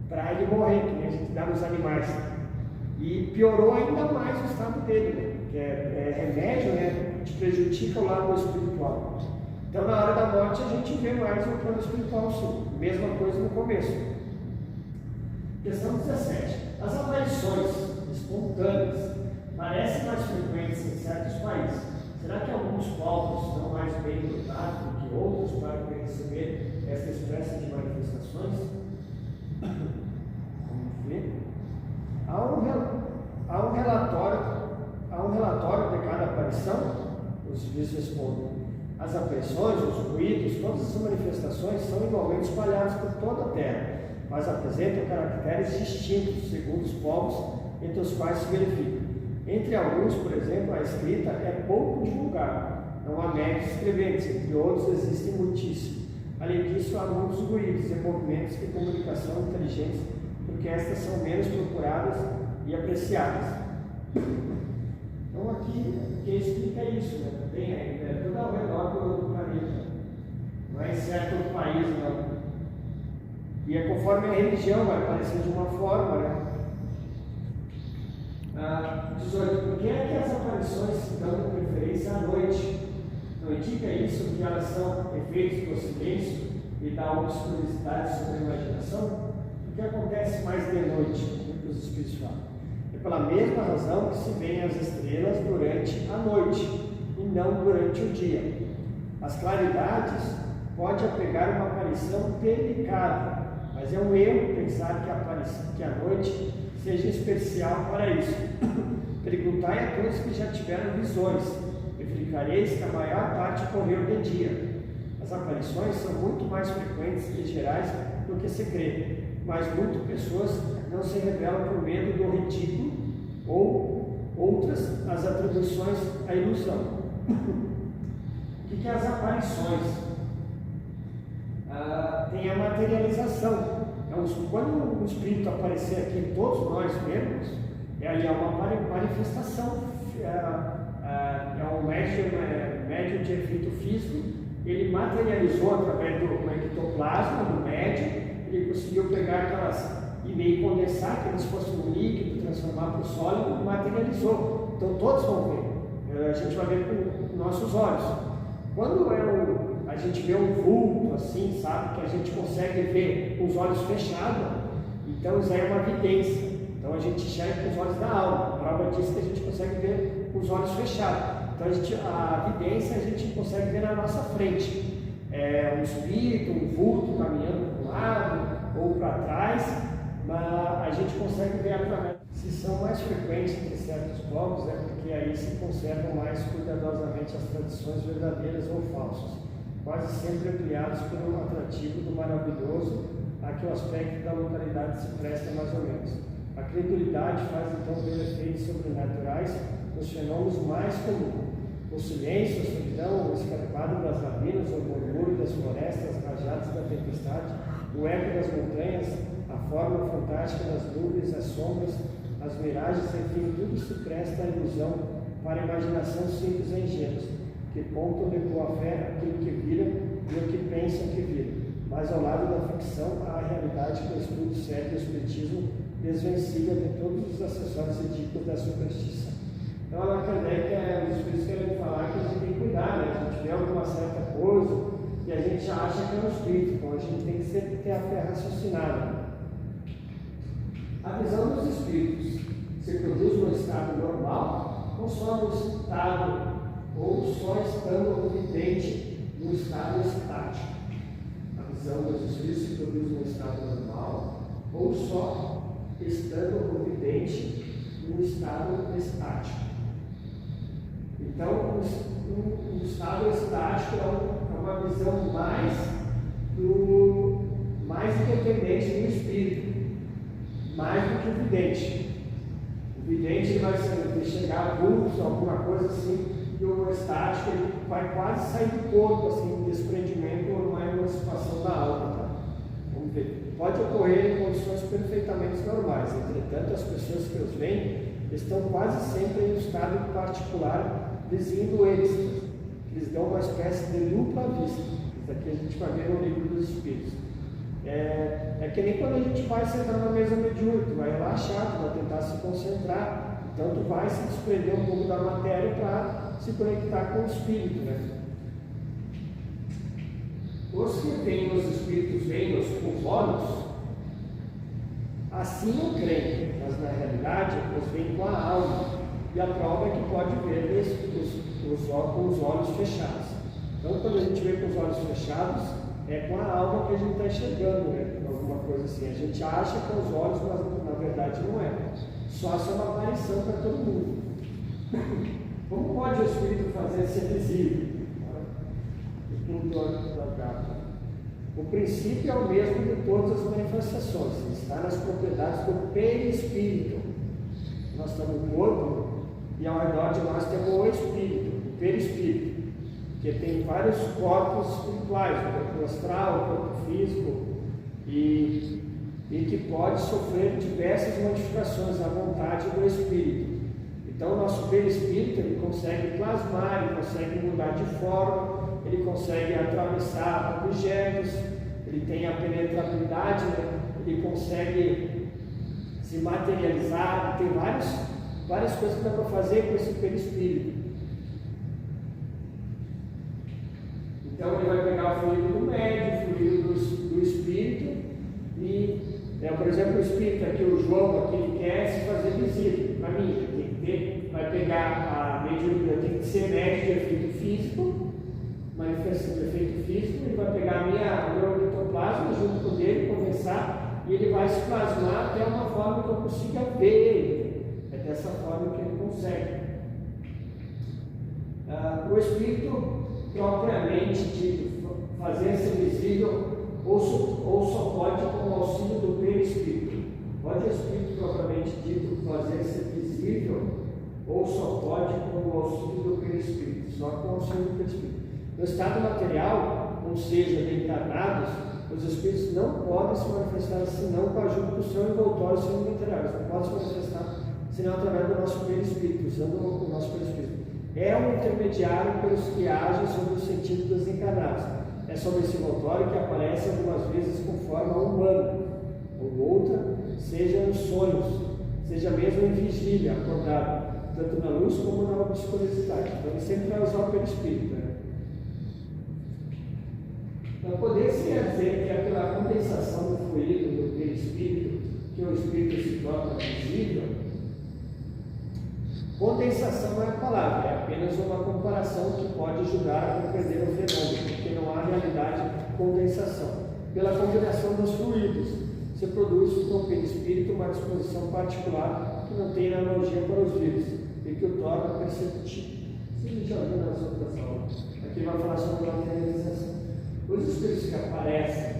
A: para ele morrer, que nem a gente dá nos animais. E piorou ainda mais o estado dele, né? Que é remédio, né? Te prejudica o lado espiritual. Então, na hora da morte, a gente vê mais o plano espiritual, sim. Mesma coisa no começo. Questão 17. As aparições espontâneas parecem mais frequentes em certos países. Será que alguns povos estão mais bem dotados do que outros para receber essa espécie de manifestações? Vamos ver. Há um relatório de cada aparição. Os vídeos respondem. As aparições, os ruídos, todas as manifestações são igualmente espalhadas por toda a Terra, mas apresentam caracteres distintos segundo os povos entre os quais se verificam. Entre alguns, por exemplo, a escrita é pouco divulgada, não há médios escreventes, entre outros existem muitíssimos. Além disso, há muitos ruídos e movimentos de comunicação inteligentes, porque estas são menos procuradas e apreciadas. Então aqui, quem explica isso, né? É tudo ao redor do planeta, não é em certo país, não. E é conforme a religião vai aparecer de uma forma, né? aparições dando preferência à noite. Não indica isso que elas são efeitos do silêncio e da obscuridade sobre a imaginação? O que acontece mais de noite, como os Espíritos falam? É pela mesma razão que se veem as estrelas durante a noite e não durante o dia. As claridades pode apegar uma aparição delicada, mas é um erro pensar que a noite seja especial para isso. Perguntai a todos que já tiveram visões, e verificareis que a maior parte ocorreu de dia. As aparições são muito mais frequentes e gerais do que se crê, mas muitas pessoas não se revelam por medo do ridículo ou outras as atribuições à ilusão. O que é as aparições? Tem a materialização. Então, quando um espírito aparecer aqui em todos nós mesmos, é uma manifestação, é um médium de efeito físico. Ele materializou através do ectoplasma, do médium, ele conseguiu pegar aquelas e meio condensar, que eles fossem um líquido, transformar para o sólido, e materializou. Então todos vão ver, a gente vai ver com nossos olhos. Quando a gente vê um vulto assim, sabe, que a gente consegue ver com os olhos fechados, então isso aí é uma evidência. Então a gente enxerga com os olhos da alma. A prova disso que a gente consegue ver com os olhos fechados. Então a evidência a gente consegue ver na nossa frente. Um espírito, um vulto caminhando para um lado ou para trás, mas a gente consegue ver através. Se são mais frequentes entre certos povos, é porque aí se conservam mais cuidadosamente as tradições verdadeiras ou falsas, quase sempre ampliados pelo atrativo do maravilhoso a que o aspecto da localidade se presta mais ou menos. A credulidade faz então ver efeitos sobrenaturais nos fenômenos mais comuns. O silêncio, a solidão, o escarpado das lavinas, o murmúrio das florestas, as rajadas da tempestade, o eco das montanhas, a forma fantástica das nuvens, as sombras, as miragens, enfim, tudo se presta à ilusão para a imaginação simples e ingênua, que pontam de boa fé aquilo que vira e o que pensam que vira. Mas ao lado da ficção, há a realidade que o estudo sério do Espiritismo desvencilha de todos os acessórios ridículos da superstição. Então, Allan Kardec, os Espíritos querem falar que a gente tem que cuidar, né? A gente vê alguma certa coisa e a gente acha que é um Espírito, então a gente tem que sempre ter a fé raciocinada. A visão dos Espíritos se produz no estado normal ou só no estado, ou só estando evidente no estado estático? A visão dos Espíritos se produz no estado normal ou só estando evidente no estado estático? Então, o estado estático é uma visão mais independente do espírito, mais do que o vidente. O vidente vai chegar a vultos, alguma coisa assim, e o estático ele vai quase sair do corpo, assim, um desprendimento ou uma emancipação da alma. Tá? Vamos ver. Pode ocorrer em condições perfeitamente normais, entretanto, as pessoas que os veem estão quase sempre em um estado particular vizinho do êxtase. Eles dão uma espécie de dupla vista. Isso aqui a gente vai ver no livro dos Espíritos. É que nem quando a gente vai sentar na mesa mediúnica, tu vai relaxar, tu vai tentar se concentrar, então tu vai se desprender um pouco da matéria para se conectar com o Espírito, né? Os que veem os Espíritos veem-nos com os olhos, assim não creem, mas na realidade os veem com a alma. E a prova é que pode ver com os olhos fechados. Então, quando a gente vê com os olhos fechados, é com a alma que a gente está enxergando, né? Alguma coisa assim. A gente acha com os olhos, mas na verdade não é. Só se é uma aparição para todo mundo. Como pode o Espírito fazer ser visível? O princípio é o mesmo de todas as manifestações. Está nas propriedades do perispírito. Nós estamos no corpo e ao redor de nós temos o espírito, o perispírito, que tem vários corpos espirituais, o corpo astral, o corpo físico, e que pode sofrer diversas modificações à vontade do espírito. Então o nosso perispírito ele consegue plasmar, ele consegue mudar de forma, ele consegue atravessar objetos, ele tem a penetrabilidade, né? Ele consegue se materializar, tem vários várias coisas que dá para fazer com esse perispírito. Então ele vai pegar o fluido do médium, o fluido do espírito e, por exemplo, o espírito aqui, o João, aqui, ele quer se fazer visível. Para mim, ele tem que ter, vai pegar a mediunidade, tem que ser médium de efeito físico, manifestação de efeito físico, ele vai pegar o meu ectoplasma junto com ele, conversar, e ele vai se plasmar até uma forma que eu consiga ver ele. É dessa forma que ele consegue. O espírito propriamente dito, fazer-se visível, ou só pode com o auxílio do perispírito. Pode o espírito propriamente dito fazer-se visível, ou só pode com o auxílio do perispírito, só com o auxílio do perispírito. No estado material, ou seja, de encarnados, os espíritos não podem se manifestar senão com a ajuda do seu envoltório semimaterial. Eles não podem se manifestar senão através do nosso perispírito, usando o nosso perispírito. É um intermediário pelos que agem sobre o sentido dos encarnados. É sobre esse envoltório que aparece algumas vezes com forma humana, ou outra, seja em sonhos, seja mesmo em vigília, acordado, tanto na luz como na obscuridade. Então ele sempre vai usar o perispírito. Então, poder-se dizer que é pela condensação do fluido do perispírito que o espírito se torna visível. Condensação não é a palavra, é apenas uma comparação que pode ajudar a compreender o fenômeno, porque não há realidade de condensação. Pela combinação dos fluidos, se produz no perispírito uma disposição particular que não tem analogia para os vírus e que o torna perceptível. Você já viu nas outras aulas? Aqui vai falar sobre a materialização. Os espíritos que aparecem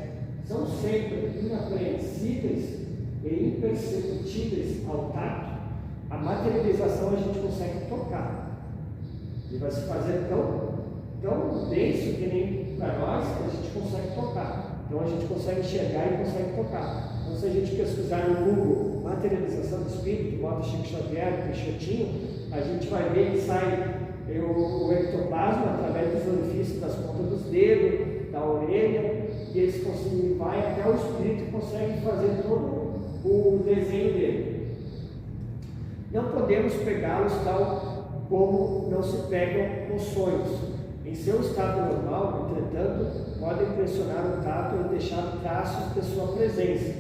A: são sempre inapreensíveis e imperceptíveis ao tato. A materialização a gente consegue tocar. E vai se fazer tão denso que nem para nós que a gente consegue tocar. Então a gente consegue enxergar e consegue tocar. Então se a gente pesquisar no Google materialização do espírito, bota Chico Xavier, Peixotinho, a gente vai ver que sai o ectoplasma através dos orifícios das pontas dos dedos, da orelha, e eles conseguem, vai até o espírito e consegue fazer todo o desenho dele. Não podemos pegá-los tal como não se pegam os sonhos. Em seu estado normal, entretanto, podem pressionar o tato e deixar traços de sua presença,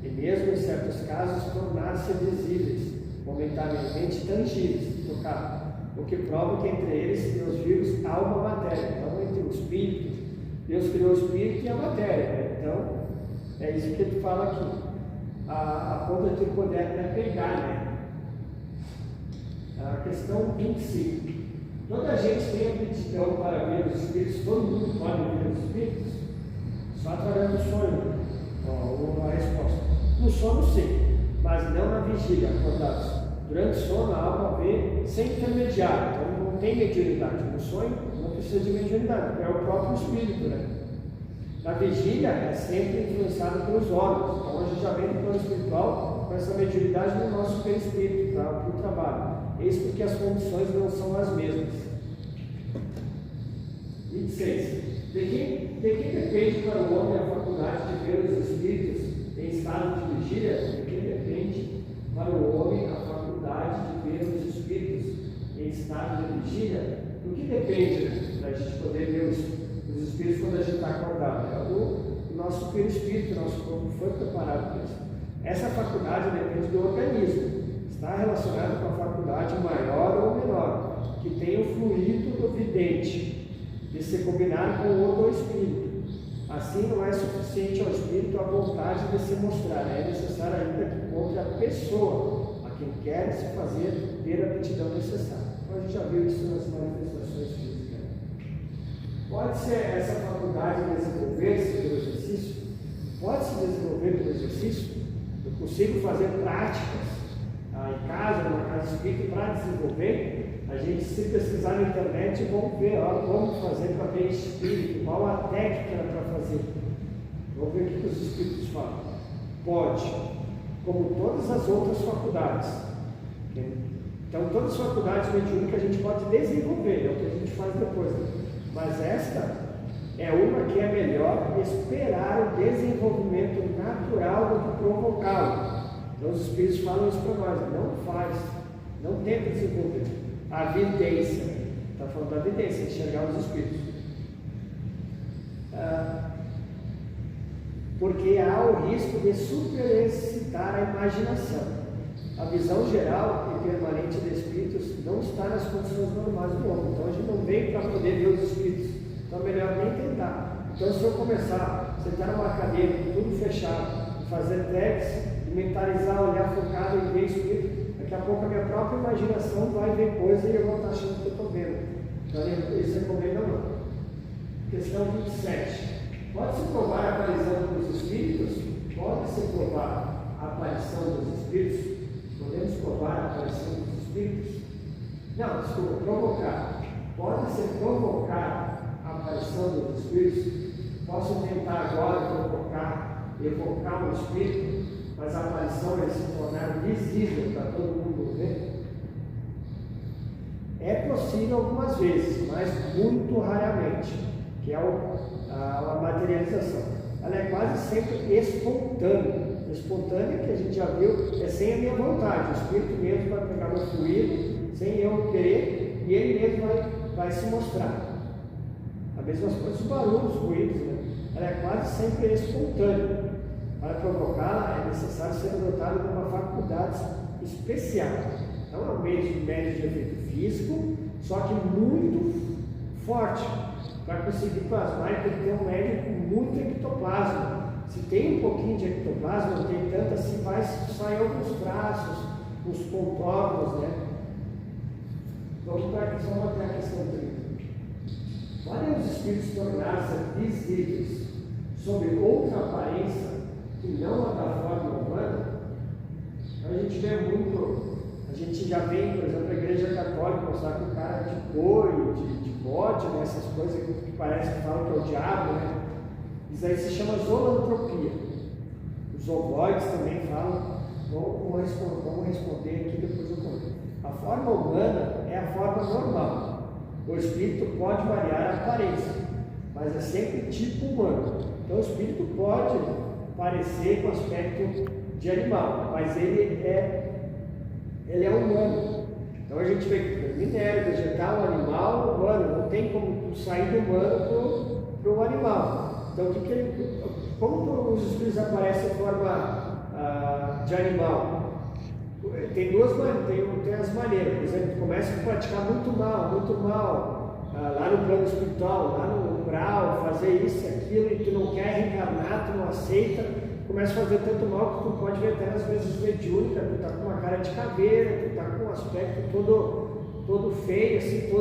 A: e mesmo em certos casos tornar-se visíveis, momentaneamente tangíveis, tocados, o que prova que entre eles Deus vírus há uma matéria. Então, entre o espírito, Deus criou o espírito e a matéria, né? Então, é isso que ele fala aqui. A ponto de poder pegar, né? A questão 25. Toda a gente tem aptidão para ver os espíritos, todo mundo pode ver os espíritos, só através do sonho. Uma resposta. No sono, sim, mas não na vigília, acordados. Durante o sono, a alma vê sem intermediário, então não tem mediunidade. No sonho, não precisa de mediunidade, é o próprio espírito, né? Na vigília, é sempre influenciado pelos órgãos. Então a gente já vem no plano espiritual com essa mediunidade no nosso perispírito para o trabalho. Eis porque as condições não são as mesmas. 26. De quem depende para o homem a faculdade de ver os espíritos em estado de vigília? De quem depende para o homem a faculdade de ver os espíritos em estado de vigília? Do que depende para a gente poder ver os espíritos quando a gente está acordado? É o nosso perispírito, o nosso corpo foi preparado para isso. Essa faculdade depende do organismo. Está relacionado com a faculdade maior ou menor, que tem o fluido do vidente, de se combinar com o outro espírito. Assim, não é suficiente ao espírito a vontade de se mostrar, é necessário ainda que encontre a pessoa a quem quer se fazer ter a aptidão necessária. Então, a gente já viu isso nas manifestações físicas. Pode ser essa faculdade desenvolver-se pelo exercício? Pode se desenvolver pelo exercício? Eu consigo fazer práticas em casa, numa casa espírita, para desenvolver. A gente, se pesquisar na internet, vão ver como fazer para ver espírito, qual a técnica para fazer. Vamos ver o que os espíritos falam. Pode, como todas as outras faculdades. Então, todas as faculdades mediúnicas a gente pode desenvolver, é o que a gente faz depois. Mas esta é uma que é melhor esperar o desenvolvimento natural do que provocá-lo. Então os espíritos falam isso para nós, não faz. Não tenta desenvolver. A vidência, está falando da vidência, enxergar os espíritos. Porque há o risco de superexcitar a imaginação. A visão geral e permanente de espíritos não está nas condições normais do homem. Então a gente não veio para poder ver os espíritos. Então é melhor nem tentar. Então se eu começar a sentar numa cadeira, tudo fechado, fazer tags, mentalizar, olhar focado em ver espírito, daqui a pouco a minha própria imaginação vai ver coisa e eu vou estar achando que eu estou vendo. Então eles recomendam não. Questão 27. Pode-se provar a aparição dos espíritos? Pode-se provar a aparição dos espíritos? Podemos provar a aparição dos espíritos? Não, desculpa, provocar. Pode-se provocar a aparição dos espíritos? Posso tentar agora evocar um espírito, mas a aparição vai se tornar visível para todo mundo ver? É possível algumas vezes, mas muito raramente, que é a materialização. Ela é quase sempre espontânea. Espontânea, que a gente já viu, é sem a minha vontade. O espírito mesmo vai pegar meu fluido, sem eu querer, e ele mesmo vai se mostrar. A mesma coisa, os barulhos, os ruídos, né? Ela é quase sempre espontânea. Para provocá-la é necessário ser dotado de uma faculdade especial. Não é um médio de efeito físico, só que muito forte. Para conseguir plasmar, tem que ter um médio com muito ectoplasma. Se tem um pouquinho de ectoplasma, não tem tanto assim, vai sair alguns traços, os contornos, né? Vamos para a questão 30. Podem os espíritos tornar-se visíveis sob outra aparência que não a da forma humana? A gente vê muito, a gente já vê, por exemplo, a Igreja Católica mostrar que o cara de couro, de bode, né, essas coisas que parece que falam que é o diabo, né? Isso aí se chama zoantropia. Os ovoides também falam. Vamos responder aqui, depois eu conto. A forma humana é a forma normal. O espírito pode variar a aparência, mas é sempre tipo humano. Então o espírito pode parecer com aspecto de animal, mas ele é humano. Então a gente vê que minério, vegetal, animal, humano, não tem como sair do humano para o animal. Então, como os espíritos aparecem em forma de animal? Tem duas maneiras, tem as maneiras. Por exemplo, começa a praticar muito mal, lá no plano espiritual, lá no umbral, fazer isso e aquilo, e tu não quer reencarnar, tu não aceita, começa a fazer tanto mal que tu pode ver até às vezes mediúnica, tu está com uma cara de caveira, tu está com um aspecto todo feio, assim,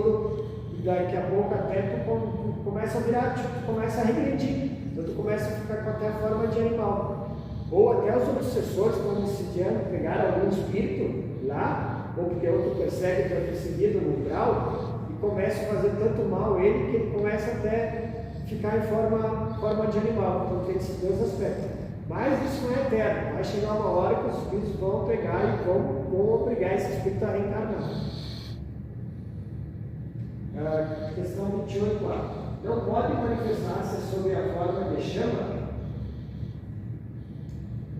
A: e daqui a pouco até tu começa a virar, tu começa a regredir, então tu começa a ficar com até a forma de animal. Ou até os obsessores, quando decidiram pegar algum espírito lá, ou porque outro persegue para perseguido no grau, e começa a fazer tanto mal ele que ele começa até ficar em forma de animal. Então tem esses dois aspectos. Mas isso não é eterno, vai chegar uma hora que os espíritos vão pegar e vão obrigar esse espírito a reencarnar. Questão 28 lá. Não pode manifestar-se sob a forma de chama?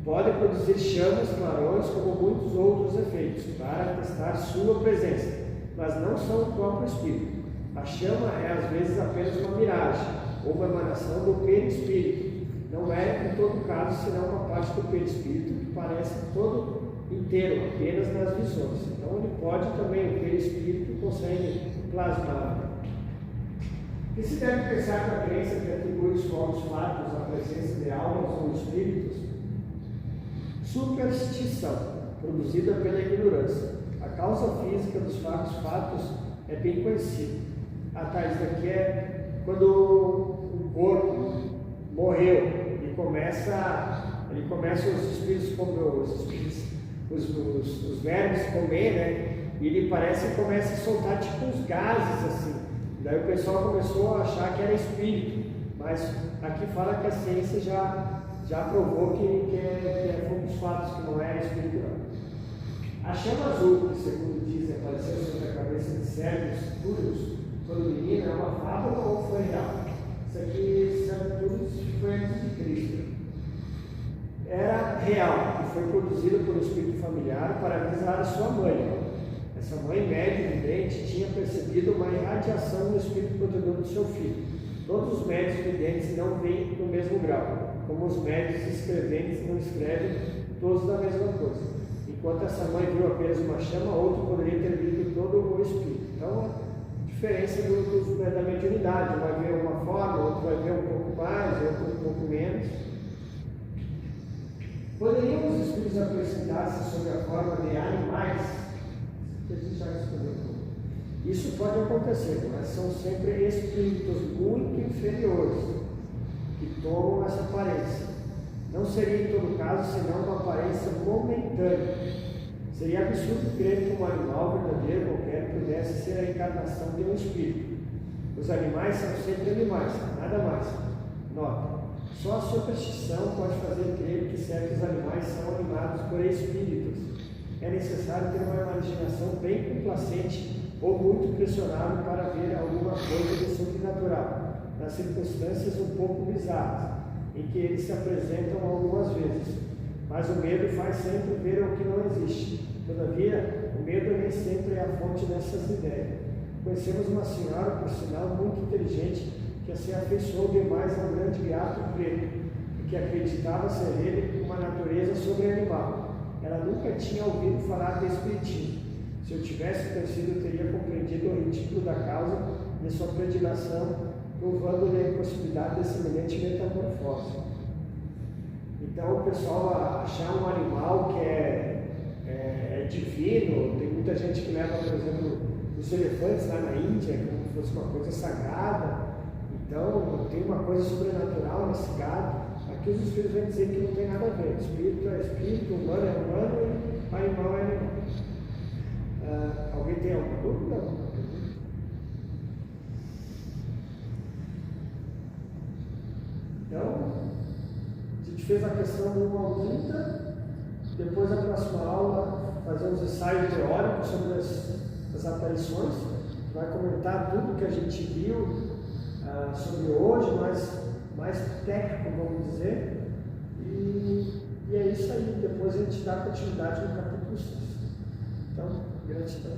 A: Pode produzir chamas, clarões, como muitos outros efeitos, para atestar sua presença, mas não são o próprio espírito. A chama é às vezes apenas uma miragem, ou uma emanação do perispírito. Não é, em todo caso, senão uma parte do perispírito que parece todo inteiro, apenas nas visões. Então ele pode também, o perispírito consegue plasmar. E se deve pensar com a crença que atribui os povos fatos à presença de almas ou espíritos? Superstição, produzida pela ignorância. A causa física dos fatos é bem conhecida. Isso daqui é quando o corpo morreu e começa os espíritos comer, os vermes comer, né? E ele parece que começa a soltar tipo uns gases assim. Daí o pessoal começou a achar que era espírito, mas aqui fala que a ciência já provou que é focos fatos, que não é espírito não. A chama azul, que segundo dizem apareceu sobre a cabeça de Sérgio Túrios, quando menino, é uma fábula ou foi real? Isso aqui, Sérgio Túrios, foi antes de Cristo. Era real e foi produzido pelo espírito familiar para avisar a sua mãe. essa mãe médica vidente tinha percebido uma irradiação no espírito protetor do seu filho. Todos os médicos videntes não veem no mesmo grau, como os médicos escreventes não escrevem todos da mesma coisa. Enquanto essa mãe viu apenas uma chama, outro poderia ter visto todo o espírito. Então, a diferença da mediunidade, um vai ver uma forma, outro vai ver um pouco mais, outro um pouco menos. Poderiam os espíritos apresentar-se sob a forma de animais? Isso pode acontecer, mas são sempre espíritos muito inferiores que tomam essa aparência. Não seria em todo caso senão uma aparência momentânea. Seria absurdo crer que um animal verdadeiro qualquer pudesse ser a encarnação de um espírito. Os animais são sempre animais, nada mais. Nota, só a superstição pode fazer crer que certos animais são animados por espíritos. É necessário ter uma imaginação bem complacente ou muito pressionado para ver alguma coisa de sobrenatural, nas circunstâncias um pouco bizarras, em que eles se apresentam algumas vezes. Mas o medo faz sempre ver o que não existe. Todavia, o medo nem sempre é a fonte dessas ideias. Conhecemos uma senhora, por sinal, muito inteligente, que se afeiçoou demais ao grande gato preto, e que acreditava ser ele uma natureza sobreanimal. Ela nunca tinha ouvido falar de espiritismo. Se eu tivesse conhecido, teria compreendido o ridículo da causa de sua predileção, provando-lhe a impossibilidade de semelhante metamorfose. Então, o pessoal achar um animal que é divino, tem muita gente que leva, por exemplo, os elefantes lá na Índia, como se fosse uma coisa sagrada. Então, tem uma coisa sobrenatural nesse gado. Aqui os espíritos vão dizer que não tem nada a ver. Espírito é espírito, humano é humano e animal é animal. Alguém tem alguma dúvida? Então, a gente fez a questão do 1 ao 30. Depois, na próxima aula, fazer uns ensaios teóricos sobre as aparições. Vai comentar tudo que a gente viu sobre hoje, mais técnico, vamos dizer. E é isso aí. Depois a gente dá continuidade no capítulo 6. Então, gratidão.